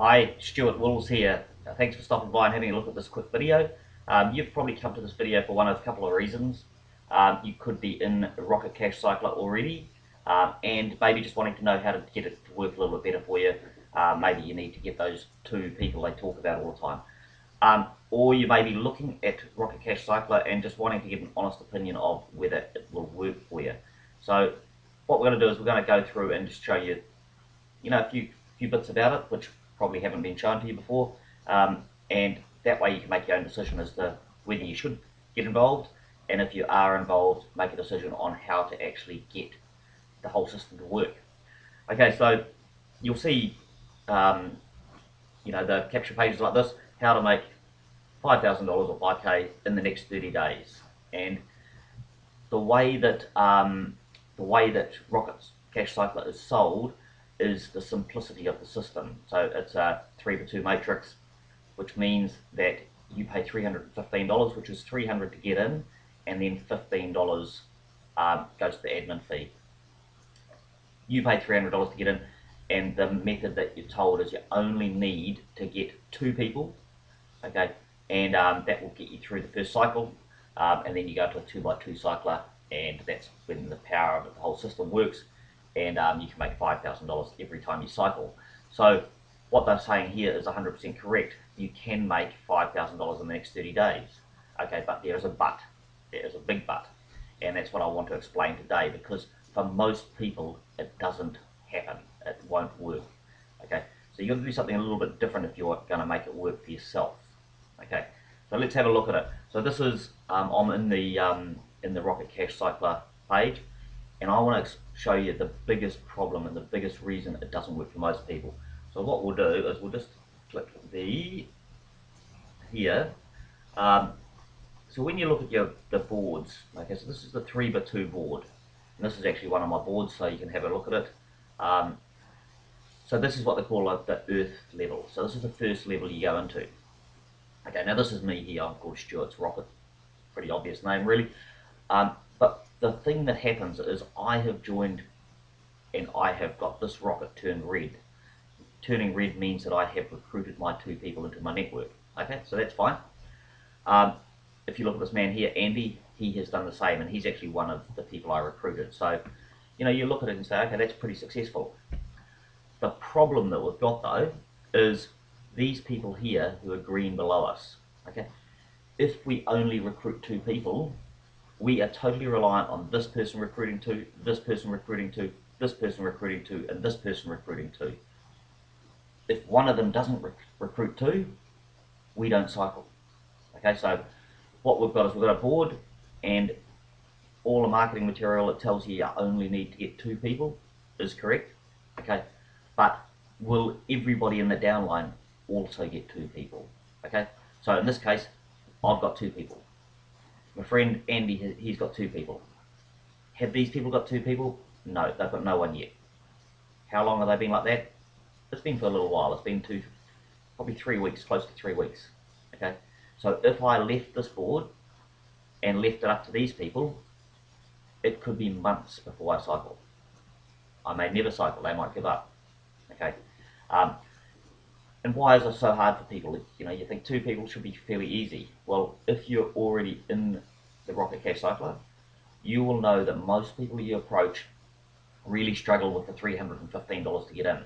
Hi, Stuart Wills here. Thanks for stopping by and having a look at this quick video. You've probably come to this video for one of a couple of reasons. You could be in Rocket Casy Cycler already and maybe just wanting to know how to get it to work a little bit better for you. Maybe you need to get those two people they talk about all the time. Or you may be looking at Rocket Casy Cycler and just wanting to get an honest opinion of whether it will work for you. So what we're going to do is we're going to go through and just show you, a few bits about it, which probably haven't been shown to you before, and that way you can make your own decision as to whether you should get involved, and if you are involved, make a decision on how to actually get the whole system to work. Okay, so you'll see, the capture pages like this: how to make $5,000 or 5K in the next 30 days, and the way that Rocket Casy Cycler is sold is the simplicity of the system. So it's a 3x2 matrix, which means that you pay $315, which is $300 to get in, and then $15 goes to the admin fee. You pay $300 to get in, and the method that you're told is you only need to get 2 people, okay, and that will get you through the first cycle, and then you go to a 2x2 cycler, and that's when the power of the whole system works, and you can make $5,000 every time you cycle. So what they're saying here is 100% correct. You can make $5,000 in the next 30 days. Okay, but there is a but. There is a big but. And that's what I want to explain today, because for most people, it doesn't happen. It won't work. Okay, so you've got to do something a little bit different if you're going to make it work for yourself. Okay, so let's have a look at it. So this is, I'm in the Rocket Casy Cycler page, and I want to show you the biggest problem and the biggest reason it doesn't work for most people. So what we'll do is we'll just click here. So when you look at the boards, okay, so this is the 3x2 board, and this is actually one of my boards, so you can have a look at it. So this is what they call the earth level. So this is the first level you go into. Okay, now this is me here. I'm called Stuart's Rocket. Pretty obvious name, really. But the thing that happens is I have joined and I have got this rocket turned red. Turning red means that I have recruited my 2 people into my network. Okay, so that's fine. If you look at this man here, Andy, he has done the same, and he's actually one of the people I recruited. So, you look at it and say, okay, that's pretty successful. The problem that we've got, though, is these people here who are green below us. Okay, if we only recruit 2 people, we are totally reliant on this person recruiting 2, this person recruiting 2, this person recruiting 2, and this person recruiting 2. If one of them doesn't recruit 2, we don't cycle. Okay, so what we've got is we've got a board, and all the marketing material that tells you only need to get 2 people is correct. Okay, but will everybody in the downline also get 2 people? Okay, so in this case, I've got 2 people. My friend Andy, he's got 2 people. Have these people got 2 people? No, they've got no one yet. How long have they been like that? It's been for a little while. It's been probably 3 weeks, close to 3 weeks. Okay, so if I left this board and left it up to these people, it could be months before I cycle. I may never cycle. They might give up. Okay, and why is it so hard for people? You think 2 people should be fairly easy. Well, if you're already in the Rocket Casy Cycler, you will know that most people you approach really struggle with the $315 to get in.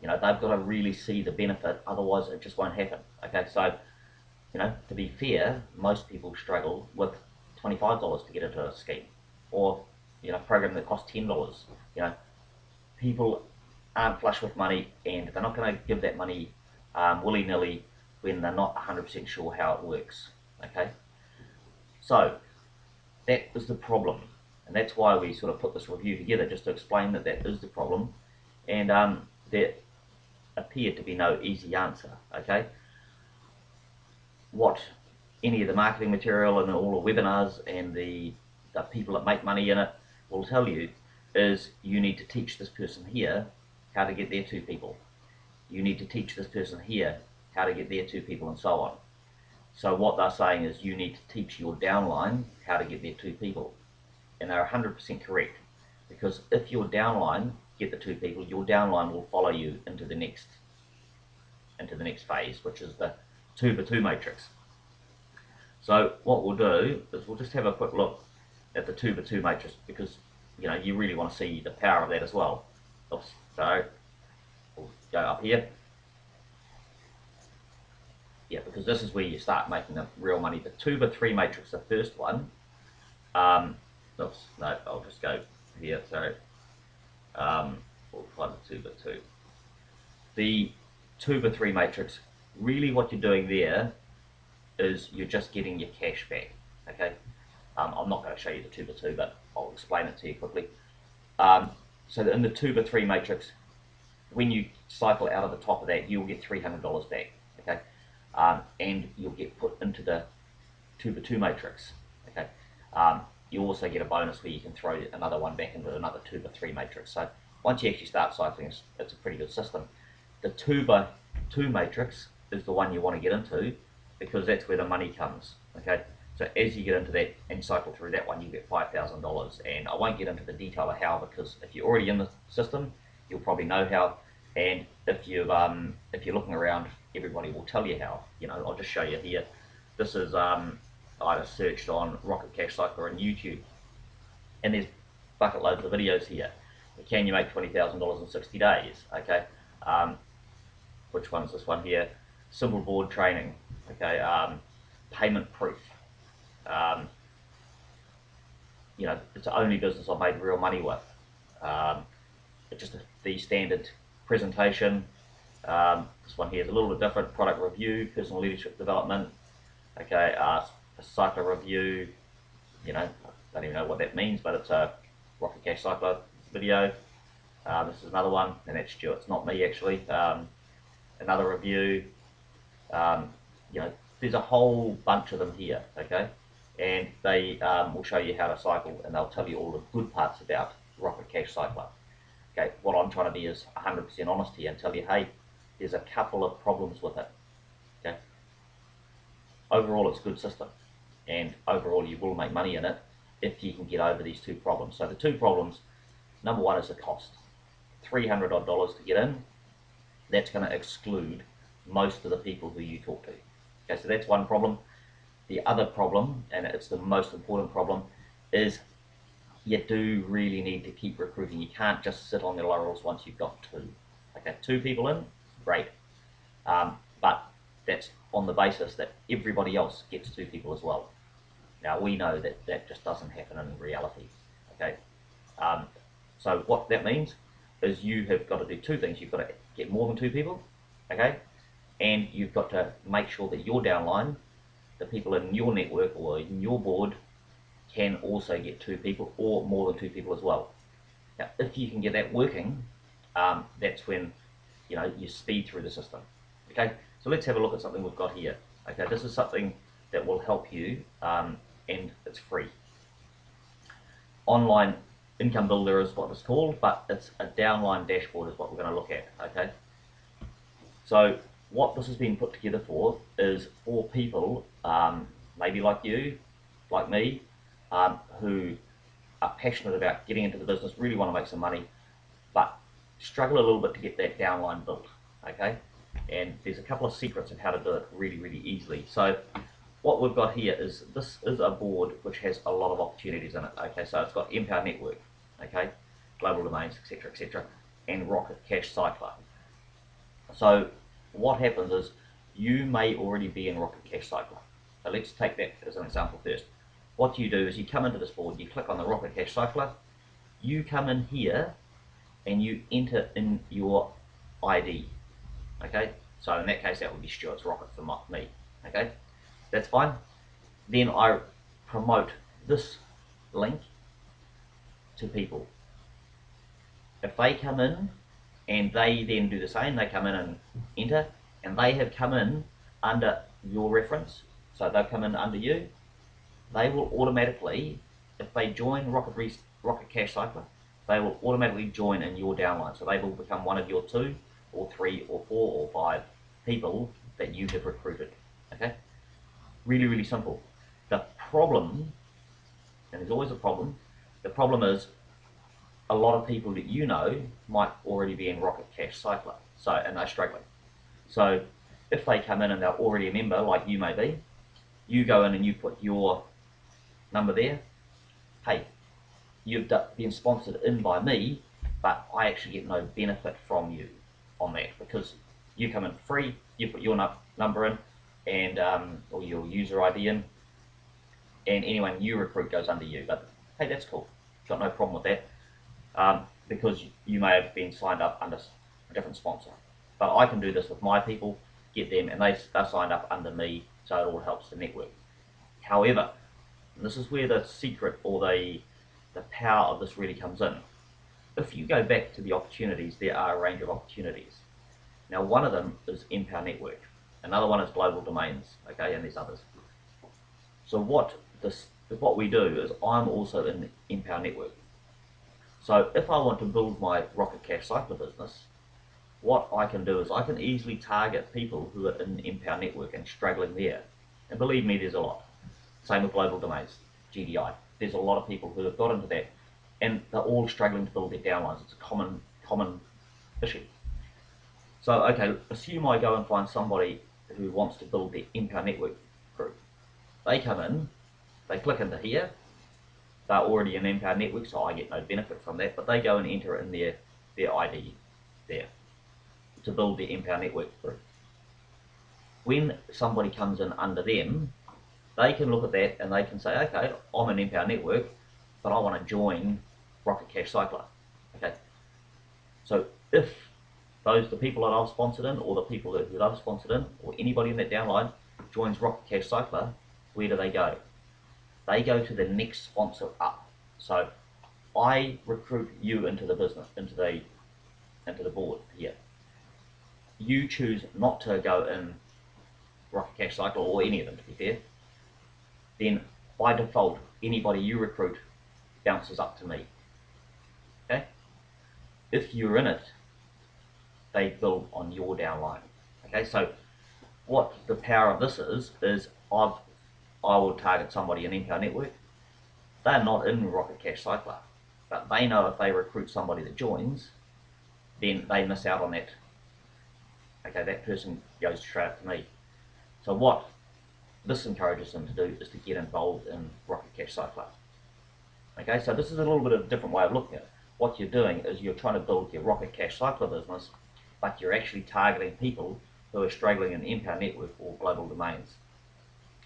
They've got to really see the benefit, otherwise it just won't happen. Okay, so, to be fair, most people struggle with $25 to get into a scheme, or, a program that costs $10. People aren't flush with money, and they're not going to give that money willy-nilly when they're not 100% sure how it works. Okay, so that is the problem, and that's why we sort of put this review together, just to explain that is the problem, and there appeared to be no easy answer. Okay, what any of the marketing material and all the webinars and the people that make money in it will tell you is you need to teach this person here how to get their 2 people. You need to teach this person here how to get their 2 people, and so on. So what they're saying is you need to teach your downline how to get their 2 people. And they're 100% correct, because if your downline get the 2 people, your downline will follow you into the next into the next phase, which is the 2x2 matrix. So what we'll do is we'll just have a quick look at the 2x2 matrix, because you really want to see the power of that as well. Oops, so we'll go up here. Yeah, because this is where you start making the real money. The 2x3 matrix, the first one. Oops, no, I'll just go here. So we'll find the 2x2. The 2x3 matrix, really what you're doing there is you're just getting your cash back. Okay, I'm not going to show you the 2x2, but I'll explain it to you quickly. So in the 2x3 matrix, when you cycle out of the top of that, you'll get $300 back. Okay, and you'll get put into the 2x2 matrix. Okay, you also get a bonus where you can throw another one back into another 2x3 matrix. So once you actually start cycling, it's a pretty good system. The 2x2 matrix is the one you want to get into, because that's where the money comes. Okay, so as you get into that and cycle through that one, you get $5,000. And I won't get into the detail of how, because if you're already in the system, you'll probably know how. And if you're looking around, everybody will tell you how. I'll just show you here. This is I just searched on Rocket Casy Cycler on YouTube, and there's bucket loads of videos here. Can you make $20,000 in 60 days? Okay, which one is this one here? Simple board training. Okay, payment proof. It's the only business I've made real money with. It's just the standard presentation. This one here is a little bit different. Product review, personal leadership development. Okay, a cycler review. I don't even know what that means, but it's a Rocket Casy Cycler video. This is another one, and that's Stuart's, not me actually. Another review. There's a whole bunch of them here. Okay, and they will show you how to cycle, and they'll tell you all the good parts about Rocket Casy Cycler. Okay, what I'm trying to be is 100% honest here and tell you, hey, there's a couple of problems with it. Okay, overall it's a good system, and overall you will make money in it if you can get over these two problems. So the two problems, number one is the cost. $300 odd to get in. That's going to exclude most of the people who you talk to. Okay, so that's one problem. The other problem, and it's the most important problem, is you do really need to keep recruiting. You can't just sit on the laurels once you've got two. Okay, two people in, great. But that's on the basis that everybody else gets two people as well. Now, we know that that just doesn't happen in reality. Okay, so what that means is you have got to do two things. You've got to get more than two people, okay, and you've got to make sure that your downline, the people in your network or in your board, can also get two people or more than two people as well. Now, if you can get that working, that's when you speed through the system. Okay, so let's have a look at something we've got here. Okay, this is something that will help you, and it's free. Online Income Builder is what it's called, but it's a downline dashboard is what we're going to look at. Okay, so what this has been put together for is for people, maybe like you, like me, who are passionate about getting into the business, really want to make some money, but struggle a little bit to get that downline built. Okay, and there's a couple of secrets of how to do it really, really easily. So what we've got here is, this is a board which has a lot of opportunities in it. Okay, so it's got Empower Network, okay, global domains, etc., and Rocket Casy Cycler. So what happens is, you may already be in Rocket Casy Cycler. So let's take that as an example first. What you do is you come into this board, you click on the Rocket Casy Cycler, you come in here and you enter in your ID. Okay, so in that case that would be Stuart's Rocket for me. Okay, that's fine. Then I promote this link to people. If they come in and they then do the same, they come in and enter, and they have come in under your reference, so they'll come in under you, they will automatically, if they join Rocket Casy Cycler, they will automatically join in your downline. So they will become one of your 2 or 3 or 4 or 5 people that you have recruited. Okay, really, really simple. The problem, and there's always a problem, the problem is a lot of people that you know might already be in Rocket Casy Cycler, so, and they're struggling. So if they come in and they're already a member, like you may be, you go in and you put your number there. Hey, you've been sponsored in by me, but I actually get no benefit from you on that because you come in free, you put your number in, and or your user ID in, and anyone you recruit goes under you. But hey, that's cool. Got no problem with that because you may have been signed up under a different sponsor. But I can do this with my people, get them, and they're signed up under me, so it all helps the network. However, this is where the secret or the power of this really comes in. If you go back to the opportunities, there are a range of opportunities. Now, one of them is Empower Network. Another one is global domains, okay, and there's others. So what we do is I'm also in the Empower Network. So if I want to build my Rocket Casy Cycler business, what I can do is I can easily target people who are in the Empower Network and struggling there. And believe me, there's a lot. Same with global domains, GDI. There's a lot of people who have got into that and they're all struggling to build their downlines. It's a common issue. So, okay, assume I go and find somebody who wants to build their Empower Network group. They come in, they click into here, they're already in Empower Network, so I get no benefit from that, but they go and enter in their ID there to build their Empower Network group. When somebody comes in under them, they can look at that and they can say, okay, I'm an Empower Network, but I want to join Rocket Casy Cycler. Okay, so if the people that I've sponsored in, or the people that I've sponsored in, or anybody in that downline joins Rocket Casy Cycler, where do they go? They go to the next sponsor up. So I recruit you into the business, into the board here. You choose not to go in Rocket Casy Cycler or any of them, to be fair. Then by default, anybody you recruit bounces up to me. Okay? If you're in it, they build on your downline. Okay, so what the power of this is I will target somebody in Empower Network. They're not in Rocket Casy Cycler, but they know if they recruit somebody that joins, then they miss out on that. Okay, that person goes straight up to me. So what this encourages them to do is to get involved in Rocket Casy Cycler. Okay, so this is a little bit of a different way of looking at it. What you're doing is you're trying to build your Rocket Casy Cycler business, but you're actually targeting people who are struggling in Empower Network or global domains.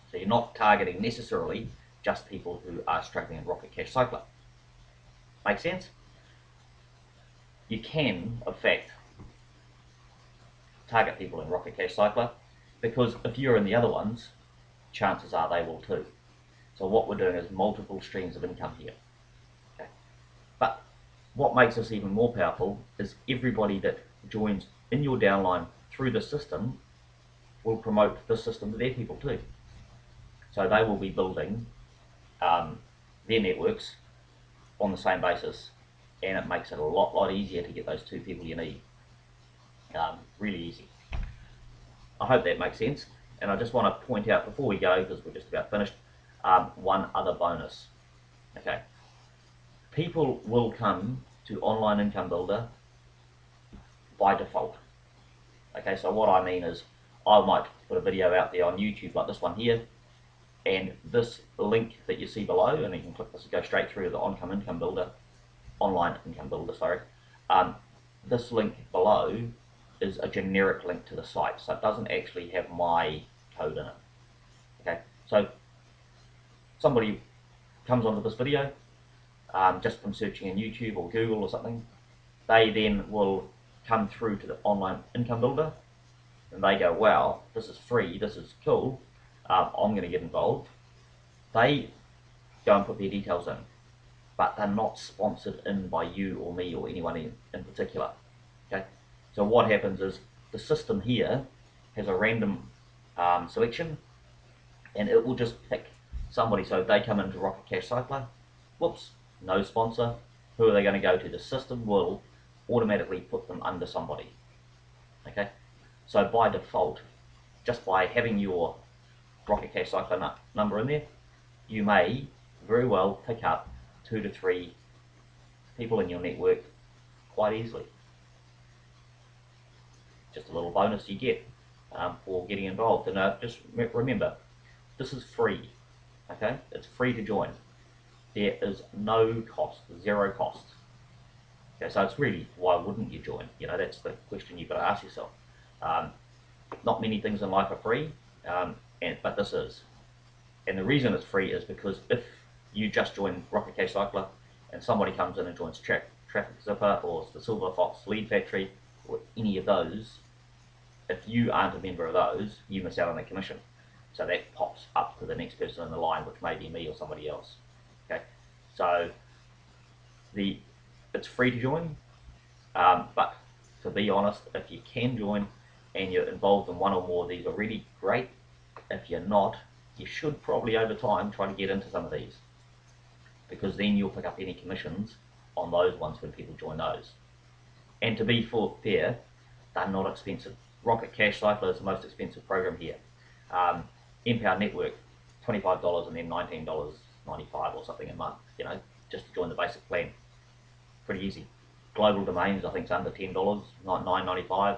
So you're not targeting necessarily just people who are struggling in Rocket Casy Cycler. Make sense? You can, in fact, target people in Rocket Casy Cycler, because if you're in the other ones, chances are they will too. So what we're doing is multiple streams of income here. Okay. But what makes this even more powerful is everybody that joins in your downline through the system will promote the system to their people too. So they will be building their networks on the same basis, and it makes it a lot easier to get those two people you need. Really easy. I hope that makes sense. And I just want to point out before we go, because we're just about finished, one other bonus. Okay, people will come to Online Income Builder by default. Okay, so what I mean is I might put a video out there on YouTube like this one here, and this link that you see below, and you can click this to go straight through to the Online Income Builder, sorry. This link below is a generic link to the site, so it doesn't actually have my code in it. Okay, so somebody comes onto this video just from searching in YouTube or Google or something, they then will come through to the Online Income Builder, and they go, wow, this is free, this is cool, I'm going to get involved. They go and put their details in, but they're not sponsored in by you or me or anyone in particular. Okay, so what happens is the system here has a random selection, and it will just pick somebody. So if they come into Rocket Casy Cycler, whoops, no sponsor, who are they going to go to? The system will automatically put them under somebody. Okay, so by default, just by having your Rocket Casy Cycler number in there, you may very well pick up 2 to 3 people in your network quite easily. just a little bonus you get for getting involved. And just remember, this is free. Okay, it's free to join. There is no cost, zero cost. Okay, so it's really, why wouldn't you join? You know, that's the question you've got to ask yourself. Not many things in life are free, but this is. And the reason it's free is because if you just join Rocket Casy Cycler and somebody comes in and joins Traffic Zipper or the Silver Fox Lead Factory or any of those, if you aren't a member of those, you miss out on the commission. So that pops up to the next person in the line, which may be me or somebody else. Okay, so it's free to join, but to be honest, if you can join and you're involved in one or more of these are really great. If you're not, you should probably over time try to get into some of these, because then you'll pick up any commissions on those ones when people join those. And to be fair, they're not expensive. Rocket Casy Cycler is the most expensive program here. Empower Network, $25 and then $19.95 or something a month, you know, just to join the basic plan. Pretty easy. Global Domains, I think it's under $10, $9.95.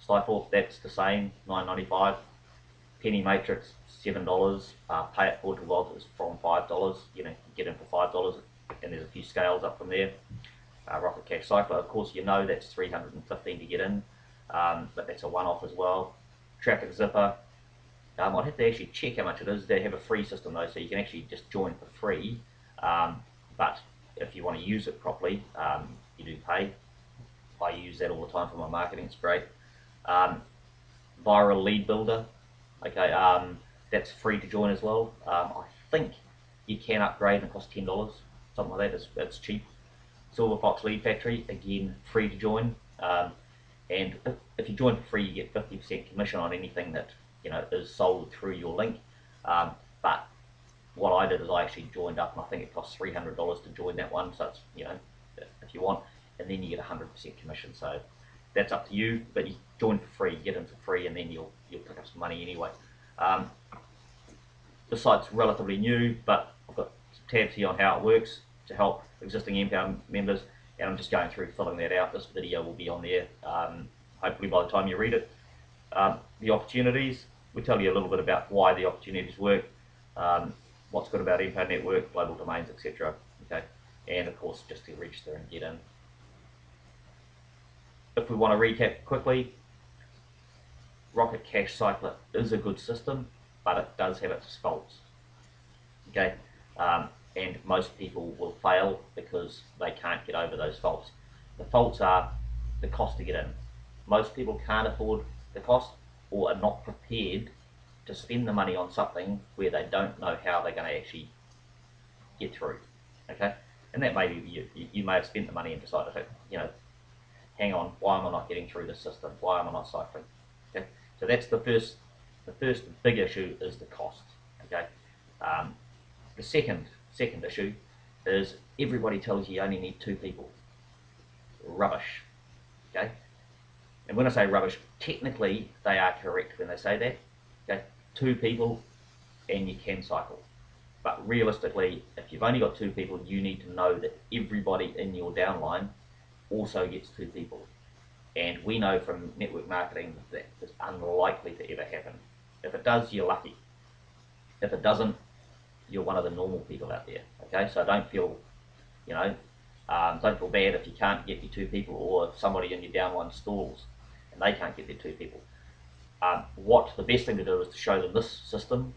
Skyforce, that's the same, $9.95. Penny Matrix, $7. Pay It Forward to Wealth is from $5. You know, you get in for $5, and there's a few scales up from there. Rocket Casy Cycler, of course, you know that's $315 to get in, but that's a one-off as well. Traffic Zipper, I'd have to actually check how much it is. They have a free system though, so you can actually just join for free. But if you want to use it properly, you do pay. I use that all the time for my marketing. It's great. Viral Lead Builder, okay, that's free to join as well. I think you can upgrade and it costs $10, something like that. It's cheap. Silver Fox Lead Factory, again, free to join. And if you join for free, you get 50% commission on anything that, you know, is sold through your link. But what I did is I actually joined up, and I think it costs $300 to join that one. So it's, you know, if you want, and then you get 100% commission. So that's up to you. But you join for free, get in for free, and then you'll pick up some money anyway. The site's relatively new, but I've got some tabs here on how it works to help existing Empower members, and I'm just going through filling that out. This video will be on there, hopefully by the time you read it. The opportunities, we tell you a little bit about why the opportunities work, what's good about Empower Network, global domains, etc. Okay, and of course just to register and get in. If we want to recap quickly, Rocket Casy Cycler is a good system, but it does have its faults. Okay, and most people will fail because they can't get over those faults. The faults are the cost to get in. Most people can't afford the cost or are not prepared to spend the money on something where they don't know how they're going to actually get through. Okay, and that may be you may have spent the money and decided, you know, hang on, why am I not getting through this system? Why am I not cycling? Okay, so that's the first big issue is the cost. Okay, the second issue is everybody tells you only need 2 people. Rubbish. Okay, and when I say rubbish, technically they are correct when they say that. Okay, 2 people and you can cycle. But realistically, if you've only got 2 people, you need to know that everybody in your downline also gets 2 people. And we know from network marketing that it's unlikely to ever happen. If it does, you're lucky. If it doesn't, you're one of the normal people out there. Okay, so don't feel, you know, don't feel bad if you can't get your 2 people, or if somebody in your downline stalls and they can't get their 2 people. What the best thing to do is to show them this system,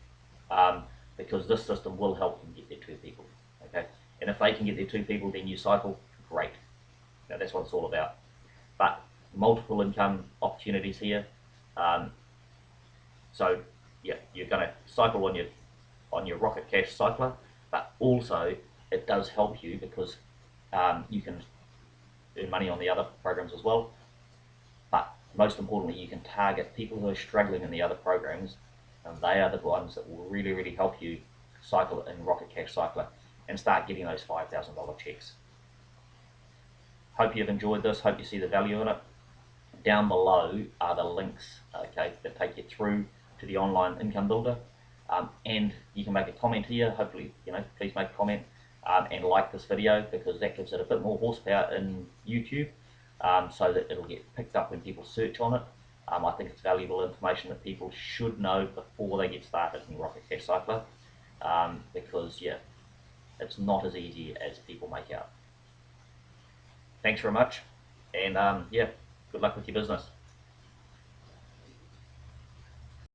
because this system will help them get their 2 people. Okay, and if they can get their 2 people, then you cycle, great. Now that's what it's all about. But multiple income opportunities here. So yeah, you're going to cycle on your Rocket Casy Cycler, but also it does help you because you can earn money on the other programs as well. But most importantly, you can target people who are struggling in the other programs, and they are the ones that will really, really help you cycle in Rocket Casy Cycler and start getting those $5,000 checks. Hope you've enjoyed this. Hope you see the value in it. Down below are the links, okay, that take you through to the online income builder, and you can make a comment here. Hopefully, you know, please make a comment and like this video, because that gives it a bit more horsepower in YouTube, so that it'll get picked up when people search on it. I think it's valuable information that people should know before they get started in Rocket Casy Cycler, because yeah, it's not as easy as people make out. Thanks very much, and yeah, good luck with your business.